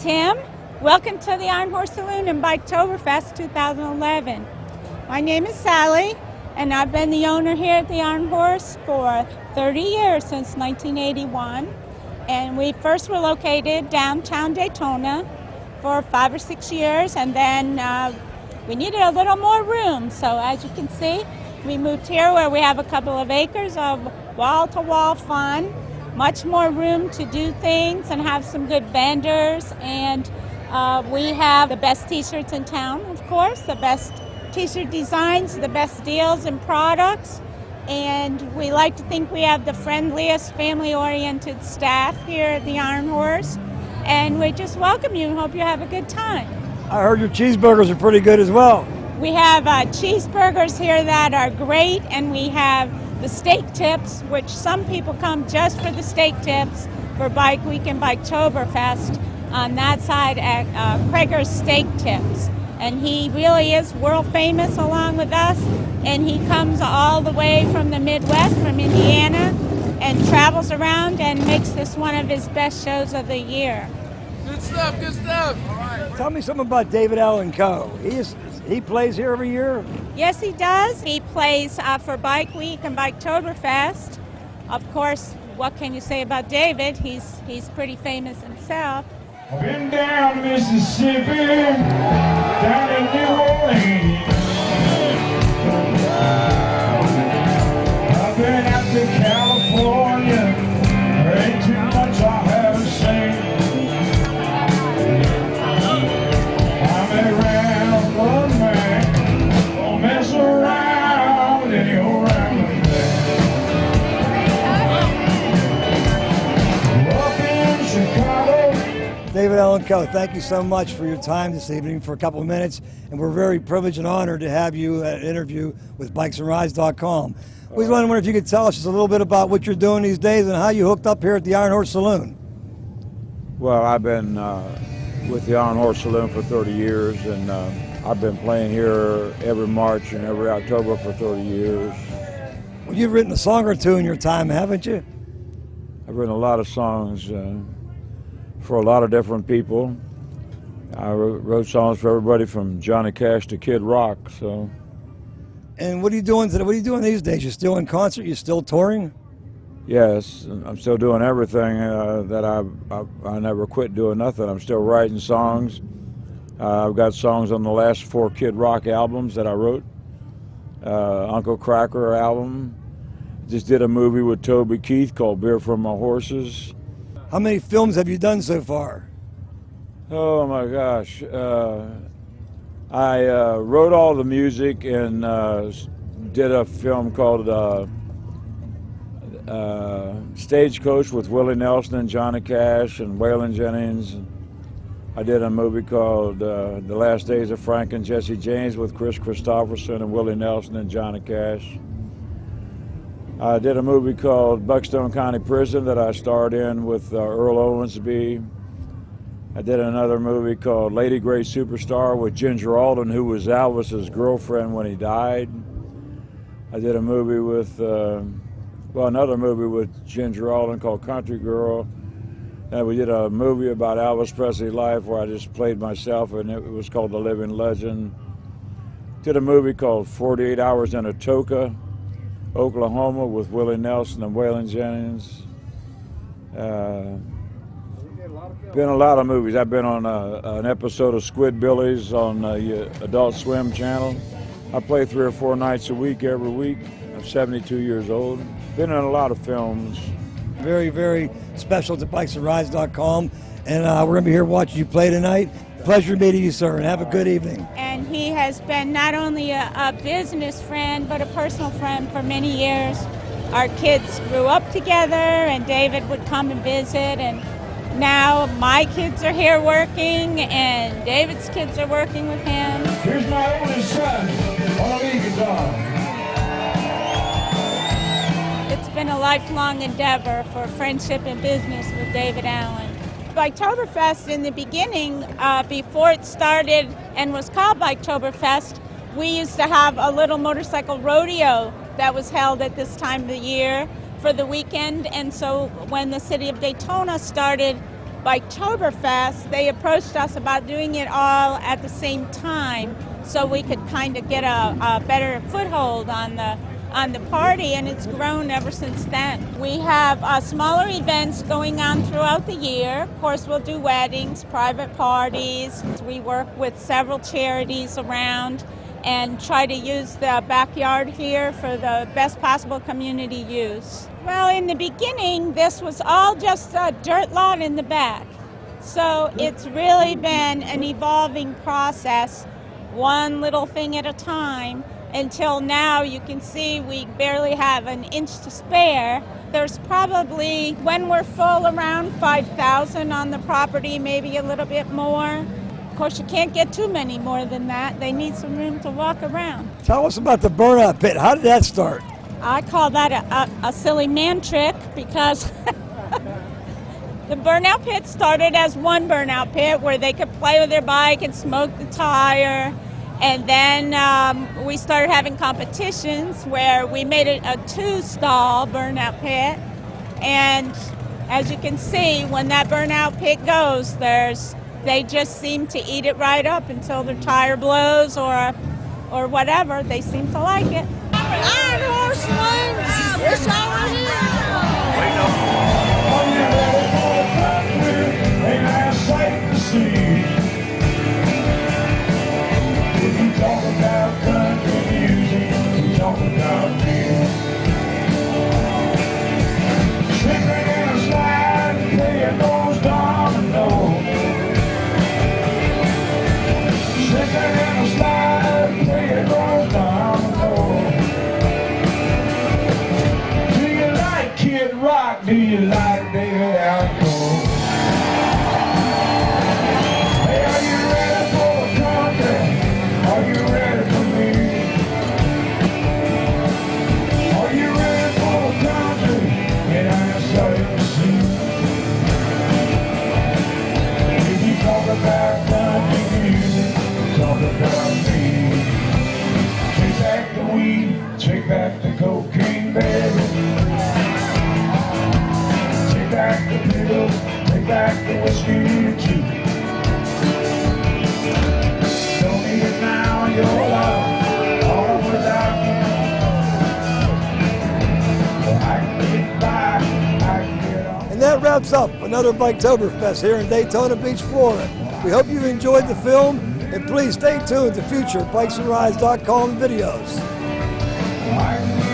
Tim. Welcome to the Iron Horse Saloon and Biketoberfest 2011. My name is Sally, and I've been the owner here at the Iron Horse for 30 years, since 1981. And we first were located downtown Daytona for 5 or 6 years, and then we needed a little more room. So as you can see, we moved here where we have a couple of acres of wall-to-wall fun, much more room to do things and have some good vendors. And we have the best t-shirts in town, of course, the best t-shirt designs, the best deals and products. And we like to think we have the friendliest, family-oriented staff here at the Iron Horse. And we just welcome you and hope you have a good time. I heard your cheeseburgers are pretty good as well. We have cheeseburgers here that are great, and we have the steak tips, which some people come just for the steak tips for Bike Week and Biketoberfest on that side at Krager's Steak Tips. And he really is world famous along with us, and he comes all the way from the Midwest, from Indiana, and travels around and makes this one of his best shows of the year. Good stuff, good stuff. All right. Tell me something about Allan Coe. He plays here every year? Yes, he does. He plays for Bike Week and Biketoberfest. Of course, what can you say about David? He's pretty famous himself. I've been down to Mississippi, down in New Orleans. I've been out to California, there ain't too much I haven't seen. I'm a rambling man, don't mess around with any old rambling man. Up in Chicago. Allan Coe, thank you so much for your time this evening for a couple of minutes, and we're very privileged and honored to have you at an interview with bikesandrides.com. We was wondering if you could tell us just a little bit about what you're doing these days and how you hooked up here at the Iron Horse Saloon. Well, I've been with the Iron Horse Saloon for 30 years, and I've been playing here every March and every October for 30 years. Well, you've written a song or two in your time, haven't you? I've written a lot of songs for a lot of different people. I wrote songs for everybody from Johnny Cash to Kid Rock. So. And what are you doing today? What are you doing these days? You still in concert? You still touring? Yes, I'm still doing everything that I never quit doing nothing. I'm still writing songs. I've got songs on the last 4 Kid Rock albums that I wrote. Uncle Cracker album. Just did a movie with Toby Keith called Beer from My Horses. How many films have you done so far? Oh my gosh. I wrote all the music and did a film called Stagecoach with Willie Nelson and Johnny Cash and Waylon Jennings. I did a movie called The Last Days of Frank and Jesse James with Chris Christopherson and Willie Nelson and Johnny Cash. I did a movie called Buckstone County Prison that I starred in with Earl Owensby. I did another movie called Lady Grey Superstar with Ginger Alden, who was Elvis's girlfriend when he died. I did a movie with, another movie with Ginger Alden called Country Girl. And we did a movie about Elvis Presley's life where I just played myself, and it was called The Living Legend. Did a movie called 48 Hours in Atoka, Oklahoma with Willie Nelson and Waylon Jennings. Been a lot of movies. I've been on an episode of Squidbillies on the Adult Swim channel. I play 3 or 4 nights a week every week. I'm 72 years old. Been in a lot of films. Very, very special to bikesandrides.com, and we're going to be here watching you play tonight. Pleasure meeting you, sir, and have a good evening. And he has been not only a business friend, but a personal friend for many years. Our kids grew up together, and David would come and visit, and now my kids are here working, and David's kids are working with him. Here's my oldest son on a lead guitar. It's been a lifelong endeavor for friendship and business with David Allan. Biketoberfest in the beginning, before it started and was called Biketoberfest, we used to have a little motorcycle rodeo that was held at this time of the year for the weekend. And so when the city of Daytona started Biketoberfest, they approached us about doing it all at the same time so we could kind of get a better foothold on the party, and it's grown ever since then. We have smaller events going on throughout the year. Of course, we'll do weddings, private parties. We work with several charities around and try to use the backyard here for the best possible community use. Well, in the beginning, this was all just a dirt lot in the back. So it's really been an evolving process, one little thing at a time, until now you can see we barely have an inch to spare. There's probably, when we're full, around 5,000 on the property, maybe a little bit more. Of course, you can't get too many more than that. They need some room to walk around. Tell us about the burnout pit. How did that start? I call that a silly man trick because the burnout pit started as one burnout pit where they could play with their bike and smoke the tire. And then we started having competitions where we made it a 2-stall burnout pit. And as you can see, when that burnout pit goes, they just seem to eat it right up until their tire blows or whatever. They seem to like it. Iron Horse Saloon, it's over here. Are you ready for the country? Ain't that a sight to see? If you talk about country music, you talk about me. Slipping in a slide, playing those dominoes. Slipping in a slide, playing those dominoes. Do you like Kid Rock? Do you like David Allan Coe? Hey, are you ready for the country? Are you ready for me? Are you ready for the country? And I'm starting to see. If you talk about country music, talk about me. Take back the weed, take back the cocaine, baby. Take back the pills, take back the whiskey too. Don't need it now, you're alive, all without you. I can get by, I can get on. And that wraps up another Biketoberfest here in Daytona Beach, Florida. We hope you enjoyed the film, and please stay tuned to future BikesandRides.com videos. I can